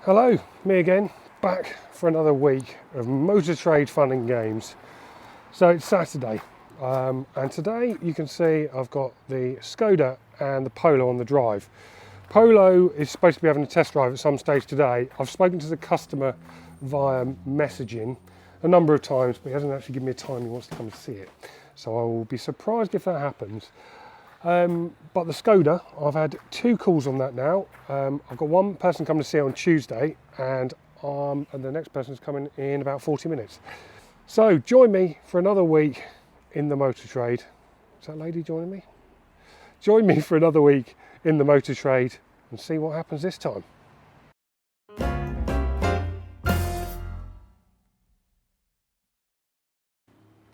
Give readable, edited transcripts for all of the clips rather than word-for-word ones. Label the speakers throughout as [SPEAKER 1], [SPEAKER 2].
[SPEAKER 1] Hello, me again, back for another week of motor trade fun and games. So it's Saturday, and today you can see I've got the Skoda and the Polo on the drive. Polo is supposed to be having a test drive at some stage today. I've spoken to the customer via messaging a number of times, but he hasn't actually given me a time he wants to come and see it. So I will be surprised if that happens. But the Skoda, I've had 2 calls on that now. I've got one person coming to see it on Tuesday, and the next person's coming in about 40 minutes. So join me for another week in the motor trade. Is that lady joining me? Join me for another week in the motor trade and see what happens this time.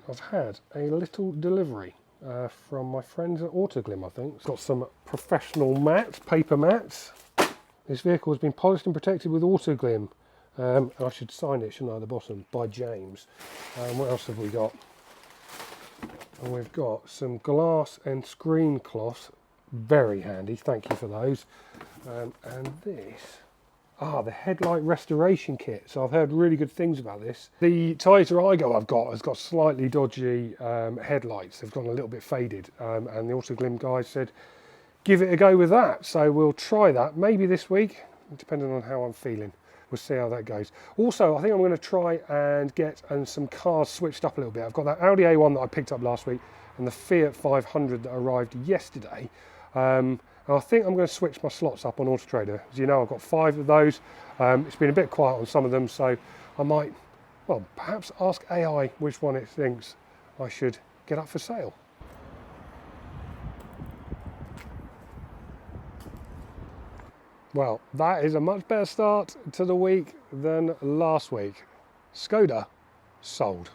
[SPEAKER 1] I've had a little delivery from my friends at Autoglim, I think. It's got some professional mats, paper mats. This vehicle has been polished and protected with Autoglim. And I should sign it, shouldn't I, at the bottom, by James. What else have we got? And we've got some glass and screen cloth. Very handy, thank you for those. And this, the headlight restoration kit. So I've heard really good things about this. The Toyota Aygo I've got has got slightly dodgy headlights. They've gone a little bit faded, and the Autoglim guys said give it a go with that. So we'll try that maybe this week, depending on how I'm feeling. We'll see how that goes. Also, I think I'm going to try and get some cars switched up a little bit. I've got that Audi A1 that I picked up last week and the Fiat 500 that arrived yesterday. And I think I'm going to switch my slots up on Auto Trader. As you know, I've got 5 of those. It's been a bit quiet on some of them, so I might, well, perhaps ask AI which one it thinks I should get up for sale. Well, that is a much better start to the week than last week. Skoda sold.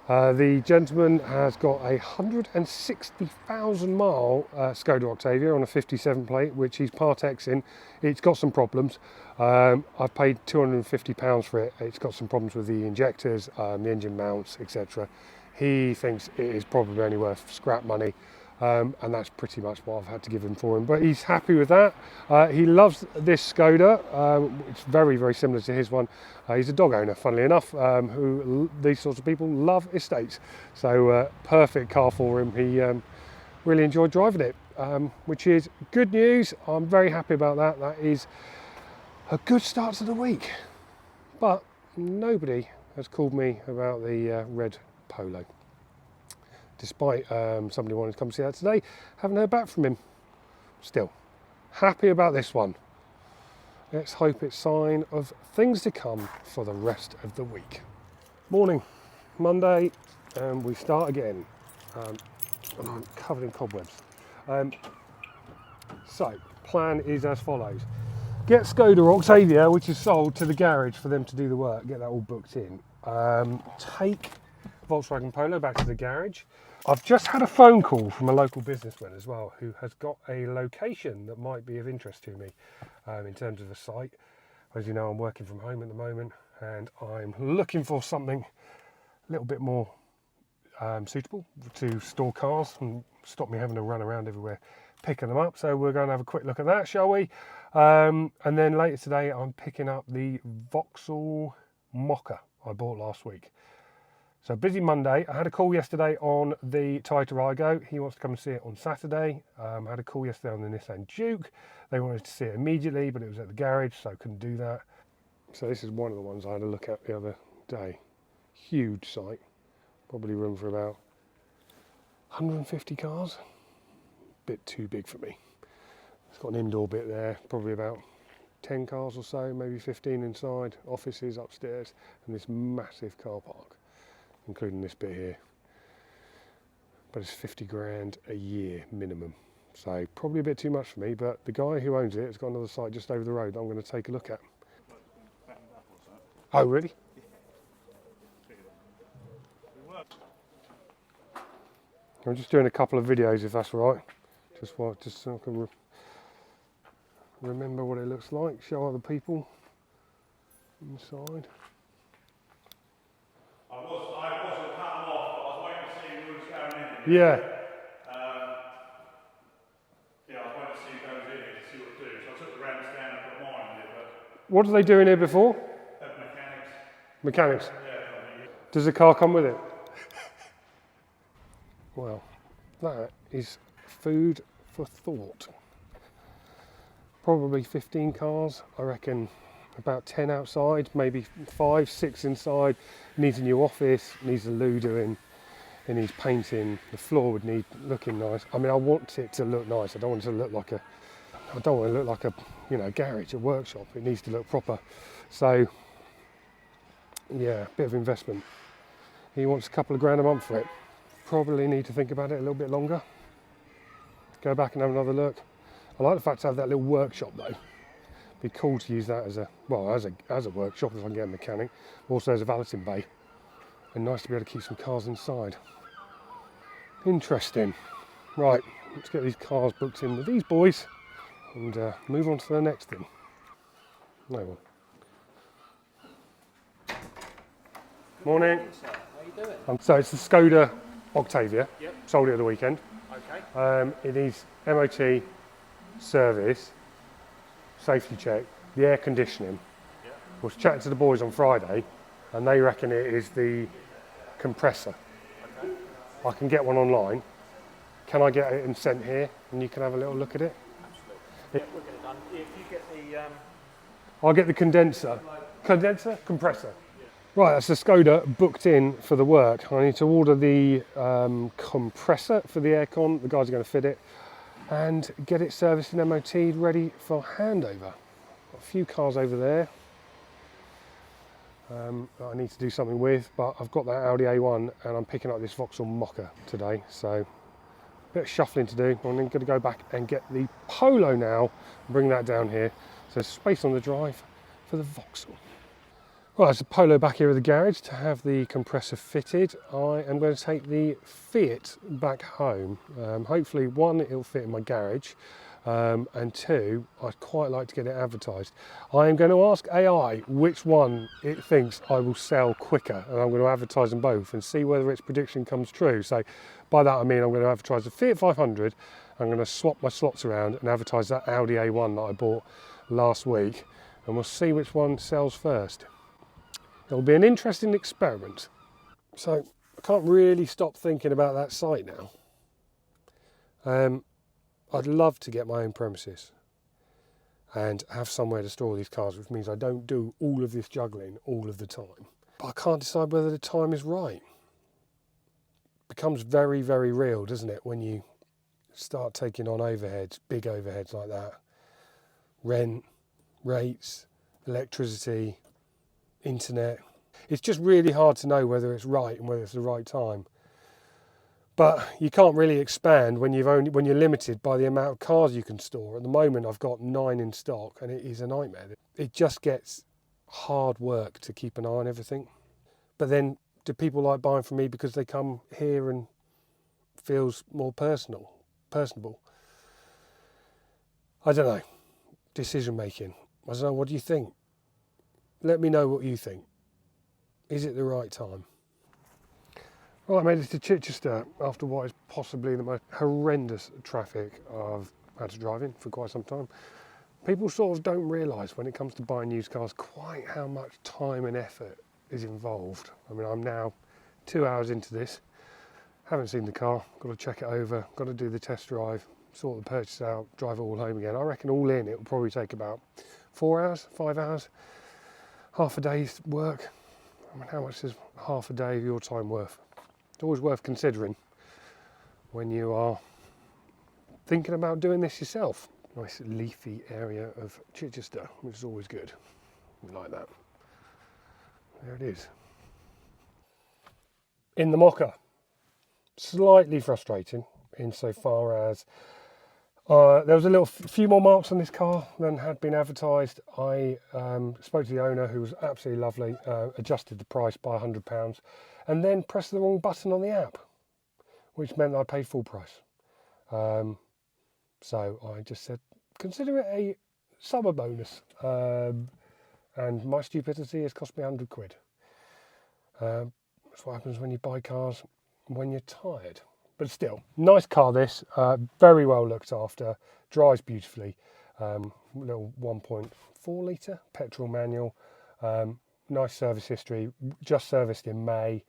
[SPEAKER 1] The gentleman has got a 160,000 mile Skoda Octavia on a 57 plate, which he's Part X in. It's got some problems. I've paid £250 for it. It's got some problems with the injectors, the engine mounts, etc. He thinks it is probably only worth scrap money. And that's pretty much what I've had to give him for him. But he's happy with that. He loves this Skoda. It's very, very similar to his one. He's a dog owner, funnily enough, who these sorts of people love estates. So perfect car for him. He really enjoyed driving it, which is good news. I'm very happy about that. That is a good start to the week. But nobody has called me about the red Polo. Despite somebody wanting to come see that today, haven't heard back from him. Still, happy about this one. Let's hope it's a sign of things to come for the rest of the week. Morning, Monday, and we start again. And I'm covered in cobwebs. So, plan is as follows. Get Skoda Octavia, which is sold, to the garage for them to do the work, get that all booked in. Take Volkswagen Polo back to the garage. I've just had a phone call from a local businessman as well, who has got a location that might be of interest to me in terms of a site. As you know, I'm working from home at the moment, and I'm looking for something a little bit more suitable to store cars and stop me having to run around everywhere picking them up. So we're going to have a quick look at that, shall we? And then later today, I'm picking up the Vauxhall Mokka I bought last week. So busy Monday. I had a call yesterday on the Toyota Aygo. He wants to come and see it on Saturday. I had a call yesterday on the Nissan Juke. They wanted to see it immediately, but it was at the garage, so I couldn't do that. So this is one of the ones I had a look at the other day. Huge site. Probably room for about 150 cars. Bit too big for me. It's got an indoor bit there, probably about 10 cars or so, maybe 15 inside, offices upstairs, and this massive car park, including this bit here. But it's 50 grand a year minimum. So probably a bit too much for me, but the guy who owns it has got another site just over the road that I'm going to take a look at. Oh, really? I'm just doing a couple of videos, if that's all right. Just so I can remember what it looks like, show other people inside.
[SPEAKER 2] I wasn't cut them off, but I was waiting to see who was going in.
[SPEAKER 1] Yeah.
[SPEAKER 2] I was waiting to see who goes in here to see what to do. So I took the ramps down and put mine in it, but
[SPEAKER 1] What do they do in here before?
[SPEAKER 2] Mechanics.
[SPEAKER 1] Mechanics.
[SPEAKER 2] Yeah.
[SPEAKER 1] Does the car come with it? Well, that is food for thought. Probably 15 cars, I reckon about 10 outside, maybe 5, 6 inside. Needs a new office, needs a loo doing, it needs painting, the floor would need looking nice. I mean, I want it to look nice, I don't want it to look like a, I don't want it to look like a, you know, garage, a workshop. It needs to look proper. So, yeah, bit of investment. He wants a couple of grand a month for it. Probably need to think about it a little bit longer. Go back and have another look. I like the fact to have that little workshop though. Be cool to use that as a, well, as a workshop if I can get a mechanic. Also as a valeting bay. And nice to be able to keep some cars inside. Interesting. Right, let's get these cars booked in with these boys and move on to the next thing. No one. Morning.
[SPEAKER 3] How you doing?
[SPEAKER 1] So it's the Skoda Octavia.
[SPEAKER 3] Yep.
[SPEAKER 1] Sold it at the weekend.
[SPEAKER 3] Okay.
[SPEAKER 1] It needs MOT, service, safety check, the air conditioning.
[SPEAKER 3] Yep.
[SPEAKER 1] I was chatting to the boys on Friday and they reckon it is the compressor.
[SPEAKER 3] Okay.
[SPEAKER 1] I can get one online. Can I get it and sent here and you can have a little look at it?
[SPEAKER 3] Absolutely. Yeah, we'll get it done. If you get the
[SPEAKER 1] I'll get the condenser. Condenser? Compressor. Right, that's the Skoda booked in for the work. I need to order the compressor for the aircon. The guys are going to fit it and get it serviced and MOT'd ready for handover. Got a few cars over there that I need to do something with, but I've got that Audi A1 and I'm picking up this Vauxhall Mokka today. So a bit of shuffling to do. I'm going to go back and get the Polo now and bring that down here. So there's space on the drive for the Vauxhall. Right, there's a Polo back here at the garage to have the compressor fitted. I am going to take the Fiat back home. Hopefully, one, it'll fit in my garage, and two, I'd quite like to get it advertised. I am going to ask AI which one it thinks I will sell quicker, and I'm going to advertise them both and see whether its prediction comes true. So by that I mean I'm going to advertise the Fiat 500, I'm going to swap my slots around and advertise that Audi A1 that I bought last week, and we'll see which one sells first. It'll be an interesting experiment. So I can't really stop thinking about that site now. I'd love to get my own premises and have somewhere to store these cars, which means I don't do all of this juggling all of the time. But I can't decide whether the time is right. It becomes very, very real, doesn't it, when you start taking on overheads, big overheads like that. Rent, rates, electricity, internet. It's just really hard to know whether it's right and whether it's the right time. But you can't really expand when you're limited by the amount of cars you can store. At the moment I've got 9 in stock and it is a nightmare. It just gets hard work to keep an eye on everything. But then do people like buying from me because they come here and feels more personable? I don't know. Decision making. I don't know, what do you think? Let me know what you think. Is it the right time? Well, I made it to Chichester after what is possibly the most horrendous traffic I've had to drive in for quite some time. People sort of don't realise when it comes to buying used cars quite how much time and effort is involved. I mean, I'm now 2 hours into this, haven't seen the car, got to check it over, got to do the test drive, sort the purchase out, drive it all home again. I reckon all in it will probably take about 4 hours, 5 hours, half a day's work. I mean, how much is half a day of your time worth? It's always worth considering when you are thinking about doing this yourself. Nice leafy area of Chichester, which is always good. We like that. There it is. In the Mokka, slightly frustrating insofar as there was a few more marks on this car than had been advertised. I spoke to the owner, who was absolutely lovely, adjusted the price by £100 and then pressed the wrong button on the app, which meant I paid full price. So I just said, consider it a summer bonus. And my stupidity has cost me £100. That's what happens when you buy cars when you're tired. But still, nice car this, very well looked after, drives beautifully. little 1.4 litre petrol manual. Nice service history, just serviced in May,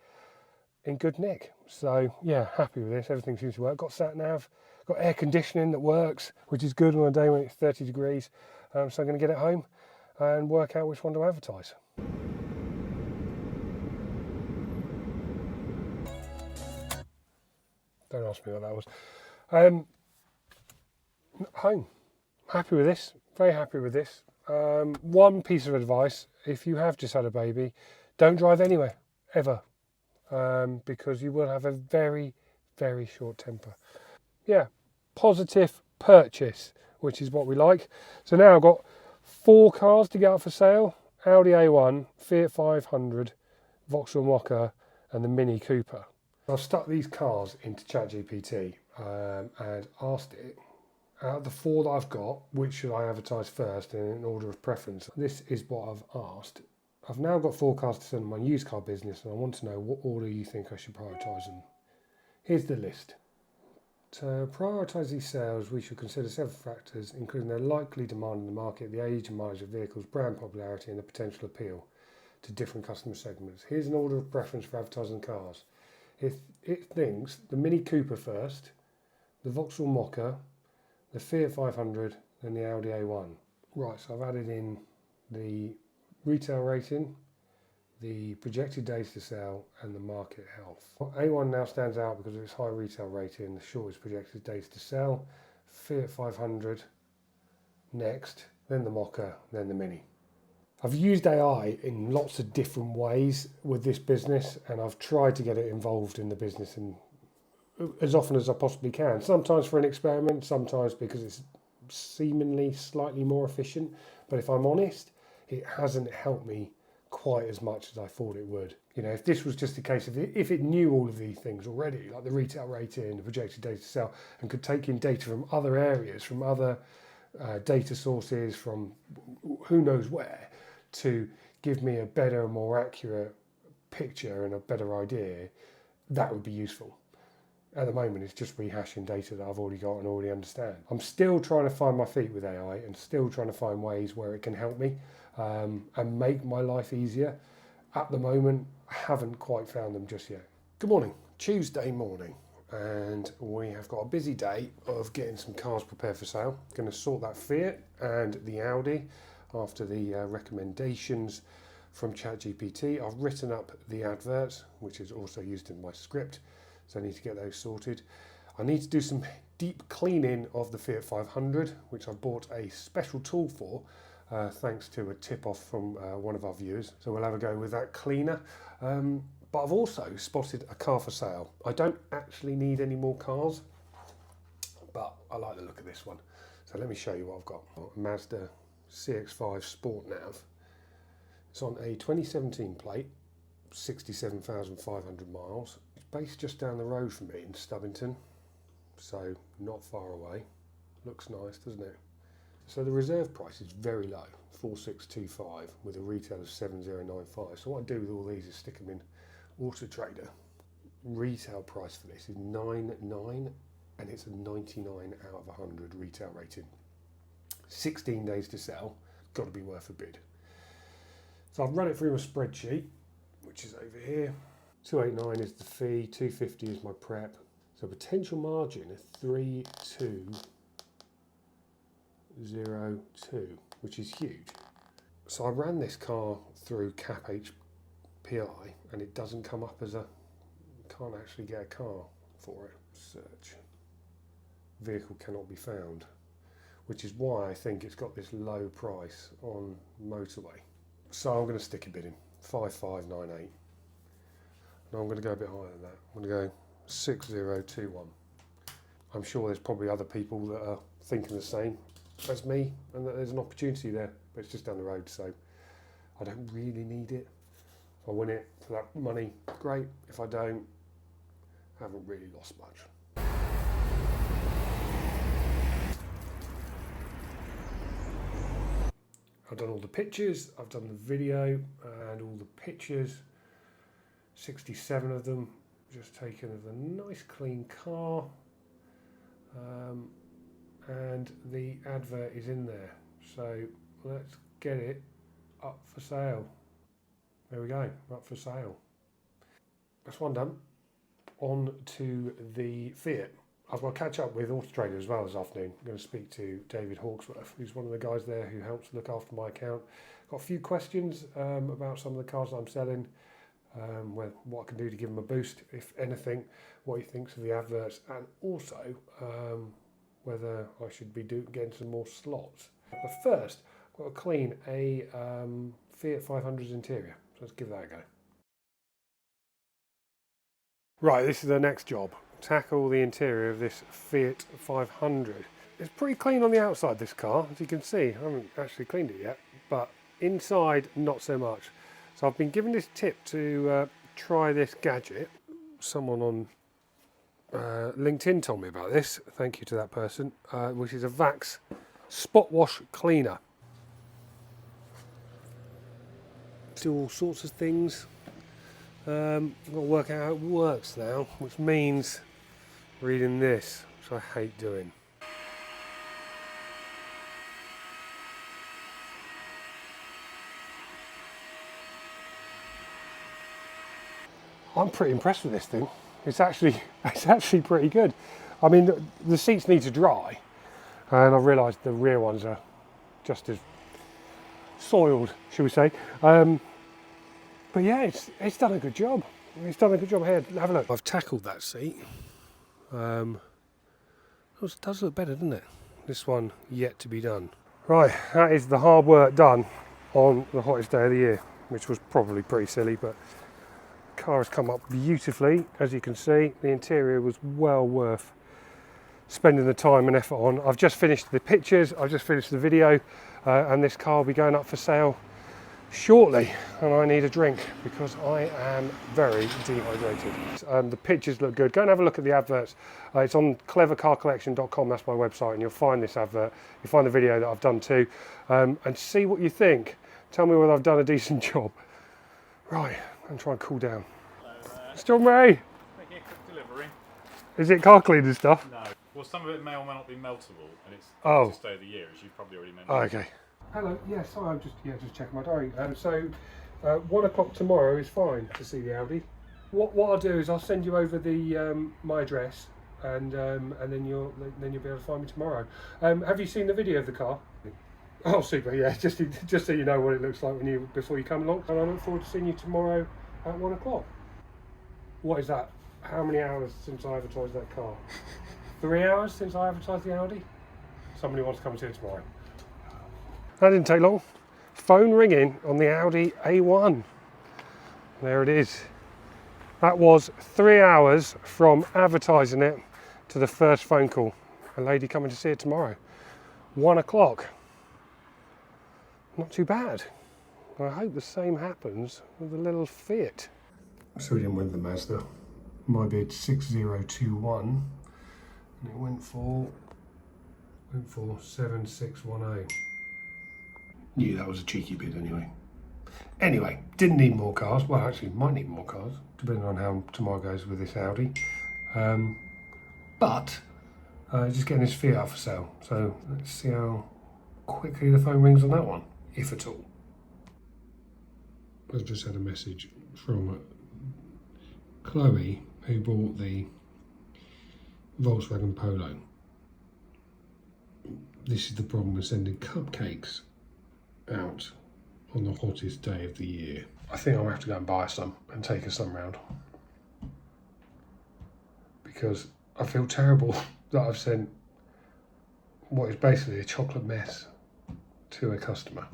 [SPEAKER 1] in good nick. So yeah, happy with this. Everything seems to work. Got sat nav, got air conditioning that works, which is good on a day when it's 30 degrees. So I'm going to get it home and work out which one to advertise. Don't ask me what that was. Home. Happy with this. Very happy with this. One piece of advice: if you have just had a baby, don't drive anywhere ever, because you will have a very, very short temper. Yeah, positive purchase, which is what we like. So now I've got 4 cars to get up for sale: Audi A1, Fiat 500, Vauxhall Mokka, and the Mini Cooper. I've stuck these cars into ChatGPT and asked it, out of the 4 that I've got, which should I advertise first and in order of preference? This is what I've asked. I've now got 4 cars to sell in my used car business, and I want to know what order you think I should prioritise them. Here's the list. To prioritise these sales, we should consider several factors, including their likely demand in the market, the age and mileage of vehicles, brand popularity, and the potential appeal to different customer segments. Here's an order of preference for advertising cars. It thinks the Mini Cooper first, the Vauxhall Mokka, the Fiat 500, and the Audi A1. Right, so I've added in the retail rating, the projected days to sell, and the market health. A1 now stands out because of its high retail rating, the shortest projected days to sell, Fiat 500 next, then the Mokka, then the Mini. I've used AI in lots of different ways with this business, and I've tried to get it involved in the business in as often as I possibly can. Sometimes for an experiment, sometimes because it's seemingly slightly more efficient. But if I'm honest, it hasn't helped me quite as much as I thought it would. You know, if this was just a case of if it knew all of these things already, like the retail rating, the projected days to sell, and could take in data from other areas, from other data sources, from who knows where, to give me a better, more accurate picture and a better idea, that would be useful. At the moment, it's just rehashing data that I've already got and already understand. I'm still trying to find my feet with AI and still trying to find ways where it can help me and make my life easier. At the moment, I haven't quite found them just yet. Good morning, Tuesday morning, and we have got a busy day of getting some cars prepared for sale. Going to sort that Fiat and the Audi after the recommendations from ChatGPT. I've written up the adverts, which is also used in my script, so I need to get those sorted. I need to do some deep cleaning of the Fiat 500, which I bought a special tool for, thanks to a tip-off from one of our viewers. So we'll have a go with that cleaner. But I've also spotted a car for sale. I don't actually need any more cars, but I like the look of this one. So let me show you what I've got. Mazda CX-5 Sport Nav. It's on a 2017 plate, 67,500 miles. It's based just down the road from me in Stubbington, so not far away. Looks nice, doesn't it? So the reserve price is very low, 4,625, with a retail of 7,095. So what I do with all these is stick them in Auto Trader. Retail price for this is 9.9, and it's a 99 out of 100 retail rating. 16 days to sell, got to be worth a bid. So I've run it through my spreadsheet, which is over here. 289 is the fee, 250 is my prep. So potential margin of 3,202, which is huge. So I ran this car through Cap HPI, and it doesn't come up as can't actually get a car for it. Search. Vehicle cannot be found, which is why I think it's got this low price on motorway. So I'm going to stick a bid in, 5,598. And I'm going to go a bit higher than that. I'm going to go 6,021. I'm sure there's probably other people that are thinking the same as me, and that there's an opportunity there, but it's just down the road, so I don't really need it. If I win it for that money, great. If I don't, I haven't really lost much. I've done all the pictures, I've done the video and all the pictures, 67 of them, just taken of a nice clean car, and the advert is in there. So let's get it up for sale. There we go, up for sale. That's one done. On to the Fiat. I've got to catch up with Auto Trader as well this afternoon. I'm going to speak to David Hawksworth, who's one of the guys there who helps look after my account. Got a few questions about some of the cars that I'm selling, what I can do to give him a boost, if anything, what he thinks of the adverts, and also whether I should be getting some more slots. But first, I've got to clean a Fiat 500's interior, so let's give that a go. Right, this is the next job. Tackle the interior of this Fiat 500. It's pretty clean on the outside, this car, as you can see. I haven't actually cleaned it yet, but inside, not so much. So I've been given this tip to try this gadget. Someone on LinkedIn told me about this. Thank you to that person, which is a Vax spot wash cleaner. Do all sorts of things. I've got to work out how it works now, which means reading this, which I hate doing. I'm pretty impressed with this thing. It's actually pretty good. I mean, the seats need to dry, and I've realised the rear ones are just as soiled, shall we say. But yeah, it's done a good job. It's done a good job here. Have a look. I've tackled that seat. It does look better, doesn't it? This one yet to be done. Right, that is the hard work done on the hottest day of the year, which was probably pretty silly, but the car has come up beautifully. As you can see, the interior was well worth spending the time and effort on. I've just finished the pictures, I've just finished the video, and this car will be going up for sale shortly, and I need a drink because I am very dehydrated. The pictures look good. Go and have a look at the adverts. It's on clevercarcollection.com, that's my website, and you'll find this advert. You'll find the video that I've done too, and see what you think. Tell me whether I've done a decent job. Right, I'm trying to cool down. John Ray!
[SPEAKER 2] Making a quick delivery.
[SPEAKER 1] Is it car cleaning stuff?
[SPEAKER 2] No. Well, some of it may or may not be meltable, and it's the
[SPEAKER 1] Oh.
[SPEAKER 2] hottest day of the year, as you've probably already mentioned.
[SPEAKER 1] Oh, okay. Hello. Yeah, sorry, I'm just checking my diary. So 1 o'clock tomorrow is fine to see the Audi. What I'll do is I'll send you over the my address, and then you'll be able to find me tomorrow. Have you seen the video of the car? Oh, super. Yeah, just so you know what it looks like before you come along. And I look forward to seeing you tomorrow at 1 o'clock. What is that? How many hours since I advertised that car? 3 hours since I advertised the Audi? Somebody wants to come and see it tomorrow. That didn't take long. Phone ringing on the Audi A1. There it is. That was 3 hours from advertising it to the first phone call. A lady coming to see it tomorrow. 1 o'clock. Not too bad. I hope the same happens with the little Fiat. So we didn't win the Mazda. My bid 6021, and it went for 7610. Knew that was a cheeky bid anyway. Anyway, didn't need more cars. Well, actually, might need more cars, depending on how tomorrow goes with this Audi. But just getting this Fiat out for sale. So let's see how quickly the phone rings on that one, if at all. I've just had a message from Chloe, who bought the Volkswagen Polo. This is the problem with sending cupcakes out on the hottest day of the year. I think I'll have to go and buy some and take her some round, because I feel terrible that I've sent what is basically a chocolate mess to a customer.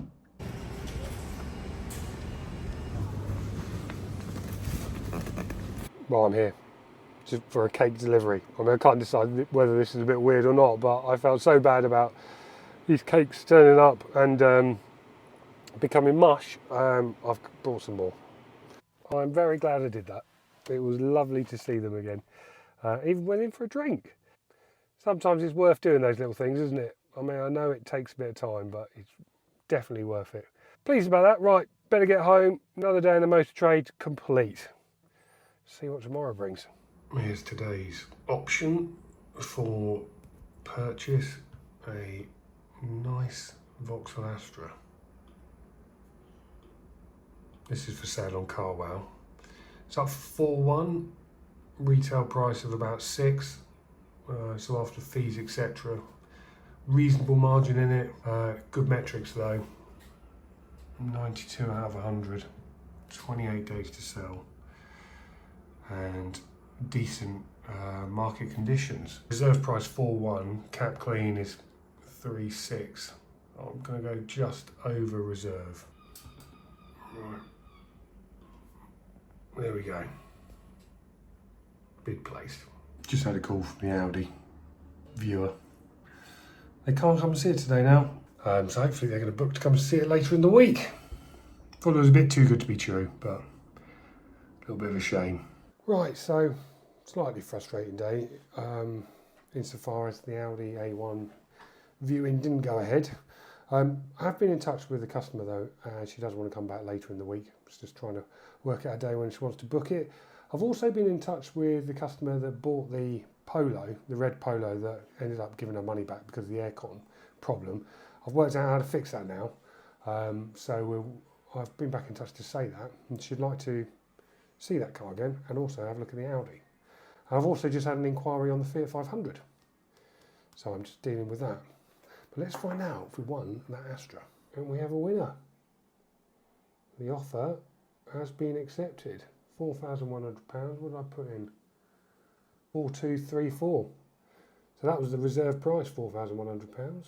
[SPEAKER 1] Well, I'm here just for a cake delivery. I mean, I can't decide whether this is a bit weird or not, but I felt so bad about these cakes turning up and becoming mush. I've bought some more. I'm very glad I did that. It was lovely to see them again. Even went in for a drink. Sometimes it's worth doing those little things, isn't it? I mean, I know it takes a bit of time, but it's definitely worth it. Pleased about that. Right, better get home. Another day in the motor trade complete. See what tomorrow brings. Here's today's option for purchase. A nice Vauxhall Astra. This is for sale on Carwow. It's up for 4-1, retail price of about 6. So after fees, etc. Reasonable margin in it. Good metrics though. 92 out of 100. 28 days to sell. And decent market conditions. Reserve price 4-1, cap clean is 3.6. I'm going to go just over reserve. Right. There we go. Bid placed. Just had a call from the Audi viewer. They can't come and see it today now. So hopefully they're going to book to come and see it later in the week. Thought it was a bit too good to be true, but a little bit of a shame. Right, so slightly frustrating day insofar as the Audi A1 viewing didn't go ahead. I have been in touch with the customer though, and she does want to come back later in the week. She's just trying to work out a day when she wants to book it. I've also been in touch with the customer that bought the Polo, the red Polo that ended up giving her money back because of the aircon problem. I've worked out how to fix that now. I've been back in touch to say that, and she'd like to see that car again and also have a look at the Audi. I've also just had an inquiry on the Fiat 500. So I'm just dealing with that. But let's find out if we won that Astra. And we have a winner. The offer has been accepted. £4,100. What did I put in? 4,234. So that was the reserve price, £4,100.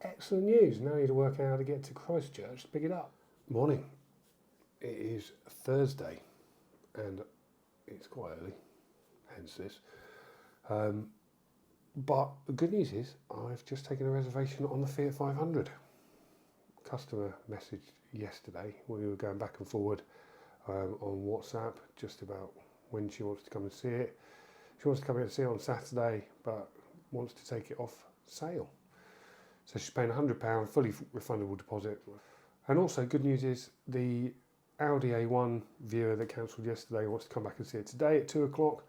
[SPEAKER 1] Excellent news. Now I need to work out how to get to Christchurch to pick it up. Morning. It is Thursday and it's quite early, hence this. But the good news is I've just taken a reservation on the Fiat 500. Customer messaged yesterday when we were going back and forward on WhatsApp just about when she wants to come and see it. She wants to come in and see it on Saturday, but wants to take it off sale. So she's paying £100, fully refundable deposit. And also good news is the Audi A1 viewer that cancelled yesterday wants to come back and see it today at 2 o'clock,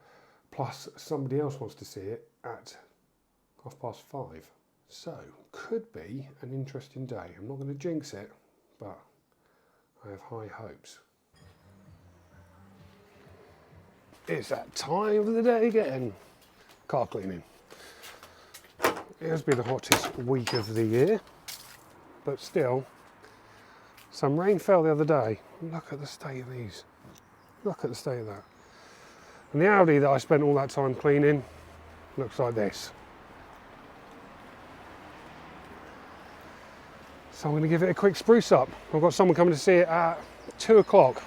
[SPEAKER 1] plus somebody else wants to see it at 5:30. So could be an interesting day. I'm not going to jinx it, but I have high hopes. It's that time of the day again. Car cleaning. It has been the hottest week of the year, but still, some rain fell the other day. Look at the state of these. Look at the state of that. And the Audi that I spent all that time cleaning looks like this. So I'm going to give it a quick spruce up. I've got someone coming to see it at 2 o'clock.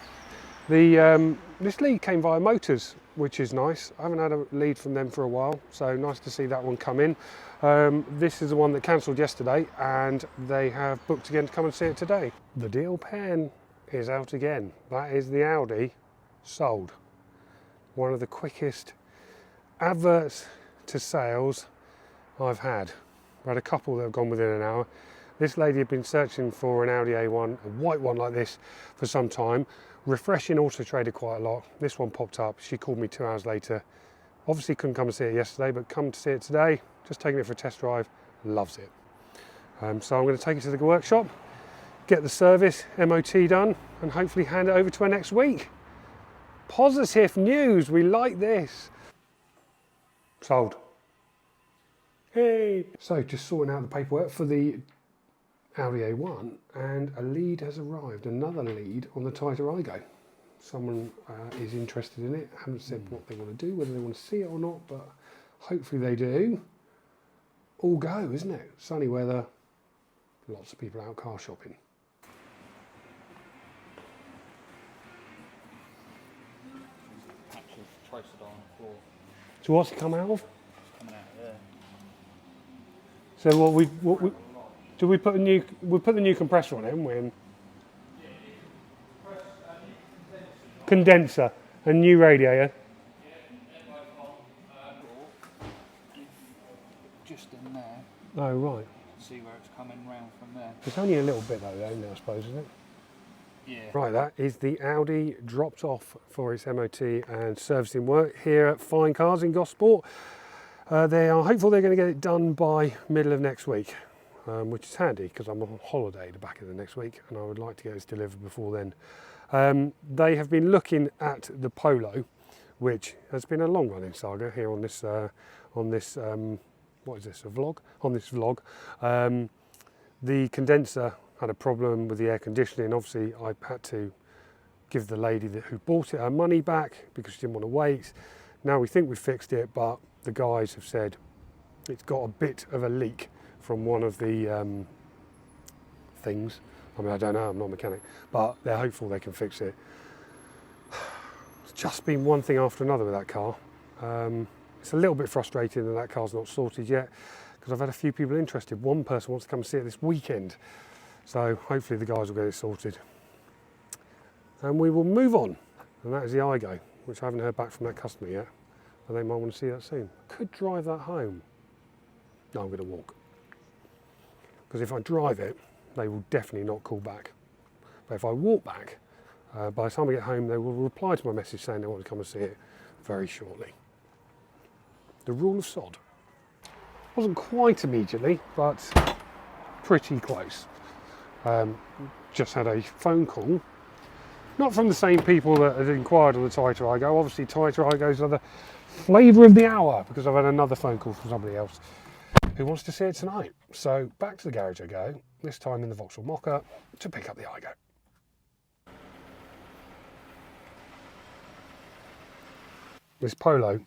[SPEAKER 1] This lead came via Motors, which is nice. I haven't had a lead from them for a while, so nice to see that one come in. This is the one that cancelled yesterday, and they have booked again to come and see it today. The deal pen is out again. That is the Audi sold. One of the quickest adverts to sales I've had. I've had a couple that have gone within an hour. This lady had been searching for an Audi A1, a white one like this, for some time. Refreshing Auto Trader quite a lot. This one popped up. She called me 2 hours later. Obviously couldn't come and see it yesterday, but come to see it today. Just taking it for a test drive. Loves it. So I'm going to take it to the workshop, get the service, MOT done, and hopefully hand it over to her next week. Positive news. We like this. Sold. Hey. So just sorting out the paperwork for the Audi A1, and a lead has arrived, another lead on the Tighter iGo. Someone is interested in it, haven't said what they want to do, whether they want to see it or not, but hopefully they do. All go, isn't it? Sunny weather, lots of people out car shopping.
[SPEAKER 3] Actually, traced it on the floor.
[SPEAKER 1] So what's it come out of?
[SPEAKER 3] It's coming out of
[SPEAKER 1] So
[SPEAKER 3] there.
[SPEAKER 1] we put the new compressor on it, haven't we? And condenser, a new radiator.
[SPEAKER 3] Just in there.
[SPEAKER 1] Oh right.
[SPEAKER 3] See where it's coming round from there.
[SPEAKER 1] It's only a little bit though, isn't it, I suppose, isn't it?
[SPEAKER 3] Yeah.
[SPEAKER 1] Right, that is the Audi dropped off for its MOT and servicing work here at Fine Cars in Gosport. They are hopeful they're going to get it done by middle of next week. which is handy because I'm on holiday the back of the next week and I would like to get this delivered before then. They have been looking at the Polo, which has been a long running saga here on this what is this, a vlog? On this vlog. The condenser had a problem with the air conditioning. Obviously I had to give the lady who bought it her money back because she didn't want to wait. Now we think we fixed it, but the guys have said it's got a bit of a leak from one of the things. I mean, I don't know, I'm not a mechanic, but they're hopeful they can fix it. It's just been one thing after another with that car. It's a little bit frustrating that that car's not sorted yet because I've had a few people interested. One person wants to come and see it this weekend. So hopefully the guys will get it sorted. And we will move on. And that is the iGo, which I haven't heard back from that customer yet. And they might want to see that soon. Could drive that home. No, I'm going to walk. Because if I drive it, they will definitely not call back. But if I walk back, by the time I get home, they will reply to my message saying they want to come and see it very shortly. The rule of sod. Wasn't quite immediately, but pretty close. Just had a phone call, not from the same people that had inquired on the Toyota iGo. Obviously Toyota iGos are the flavour of the hour because I've had another phone call from somebody else who wants to see it tonight. So back to the garage I go, this time in the Vauxhall Mokka to pick up the iGo. This Polo,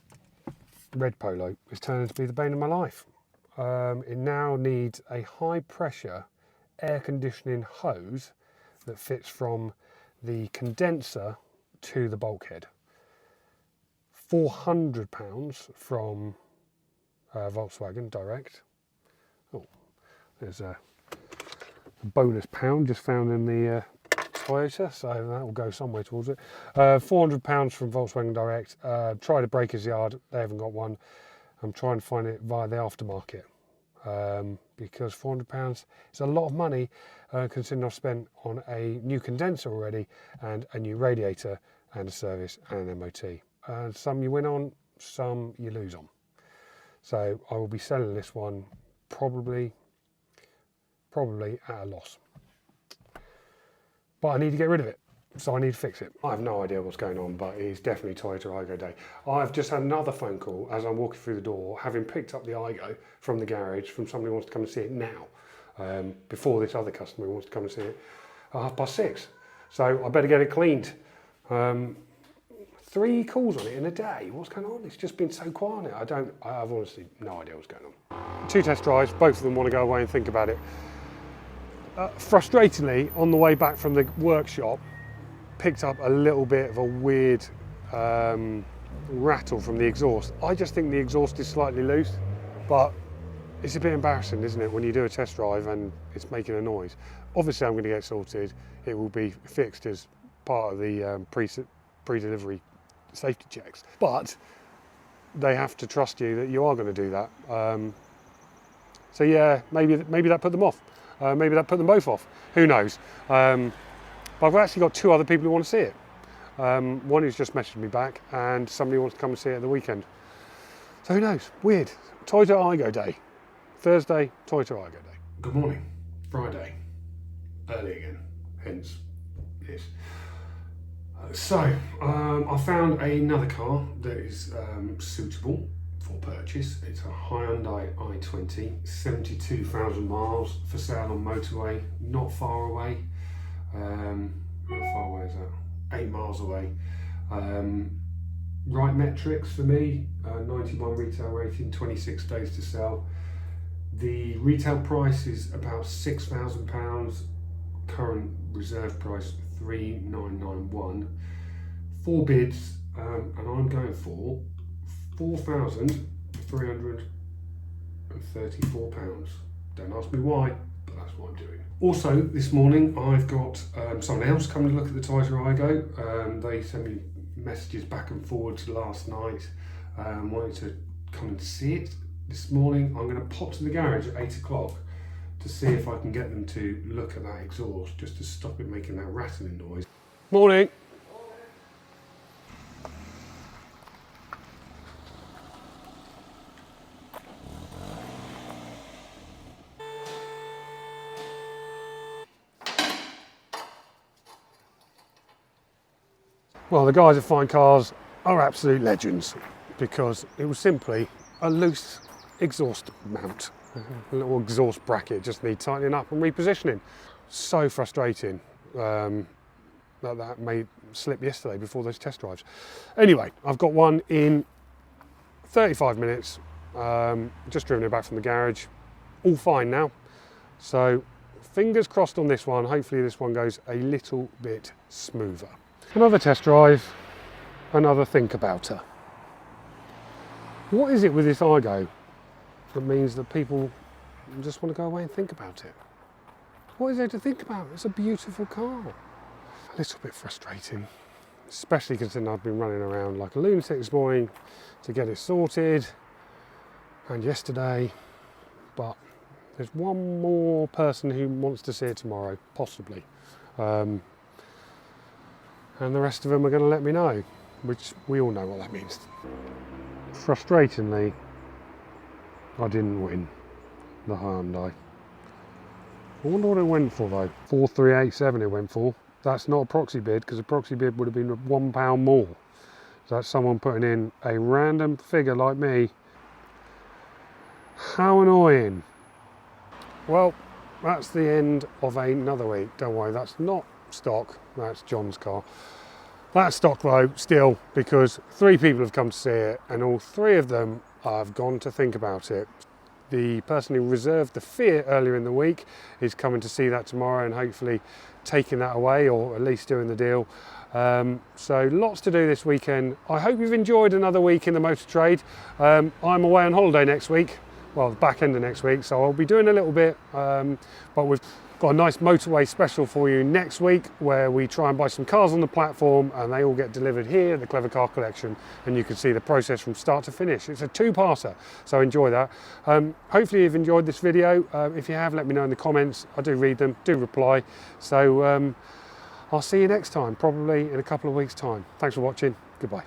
[SPEAKER 1] red Polo, is turning to be the bane of my life. It now needs a high pressure air conditioning hose that fits from the condenser to the bulkhead. £400 from Volkswagen direct. Oh, there's a bonus pound just found in the Toyota, so that will go somewhere towards it. £400 from Volkswagen direct. Tried a breaker's yard, they haven't got one. I'm trying to find it via the aftermarket because £400 is a lot of money considering I've spent on a new condenser already and a new radiator and a service and an MOT. Some you win on, some you lose on. So I will be selling this one probably at a loss. But I need to get rid of it, so I need to fix it. I have no idea what's going on, but it's definitely Toyota iGo day. I've just had another phone call as I'm walking through the door, having picked up the iGo from the garage from somebody who wants to come and see it now, before this other customer who wants to come and see it at 6:30. So I better get it cleaned. 3 calls on it in a day. What's going on? It's just been so quiet. I've honestly no idea what's going on. 2 test drives, both of them want to go away and think about it. Frustratingly, on the way back from the workshop, picked up a little bit of a weird rattle from the exhaust. I just think the exhaust is slightly loose, but it's a bit embarrassing, isn't it, when you do a test drive and it's making a noise. Obviously I'm going to get sorted. It will be fixed as part of the pre-delivery safety checks, but they have to trust you that you are going to do that. So yeah, maybe that put them off. Maybe that put them both off. Who knows? But I've actually got 2 other people who want to see it. One who's just messaged me back, and somebody wants to come and see it at the weekend. So who knows? Weird. Toyota iGo day. Thursday, Toyota iGo day. Good morning. Friday. Early again. Hence this. So I found another car that is suitable for purchase. It's a Hyundai i20, 72,000 miles, for sale on motorway, not far away. How far away is that? 8 miles away. Right metrics for me, 91 retail rating, 26 days to sell. The retail price is about £6,000, current reserve price 3,991. 4 bids, and I'm going for £4,334. Don't ask me why, but that's what I'm doing. Also, this morning I've got someone else coming to look at the Toyota iGo. They sent me messages back and forwards last night, wanting to come and see it. This morning I'm going to pop to the garage at 8 o'clock to see if I can get them to look at that exhaust, just to stop it making that rattling noise. Morning. Well, the guys at Fine Cars are absolute legends because it was simply a loose exhaust mount. A little exhaust bracket just need tightening up and repositioning. So frustrating that may slip yesterday before those test drives. Anyway, I've got one in 35 minutes, just driven it back from the garage, all fine now. So fingers crossed on this one, hopefully this one goes a little bit smoother. Another test drive, another Thinkabouter. What is it with this Igo that means that people just want to go away and think about it? What is there to think about? It's a beautiful car. A little bit frustrating, especially considering I've been running around like a lunatic this morning to get it sorted, and yesterday, but there's one more person who wants to see it tomorrow, possibly. And the rest of them are going to let me know, which we all know what that means. Frustratingly, I didn't win the Hyundai. I wonder what it went for though. 4387 it went for. That's not a proxy bid, because a proxy bid would have been £1 more. So that's someone putting in a random figure like me. How annoying. Well, that's the end of another week. Don't worry, that's not stock, that's John's car. That's stock though, still, because 3 people have come to see it and all 3 of them have gone to think about it. The person who reserved the Fiat earlier in the week is coming to see that tomorrow and hopefully taking that away, or at least doing the deal. So lots to do this weekend. I hope you've enjoyed another week in the motor trade. I'm away on holiday next week, well, the back end of next week, so I'll be doing a little bit, but we've got a nice motorway special for you next week where we try and buy some cars on the platform and they all get delivered here at the Clever Car Collection, and you can see the process from start to finish. It's a 2-parter, so enjoy that. Hopefully you've enjoyed this video. If you have, let me know in the comments. I do read them, do reply. So I'll see you next time, probably in a couple of weeks' time. Thanks for watching. Goodbye.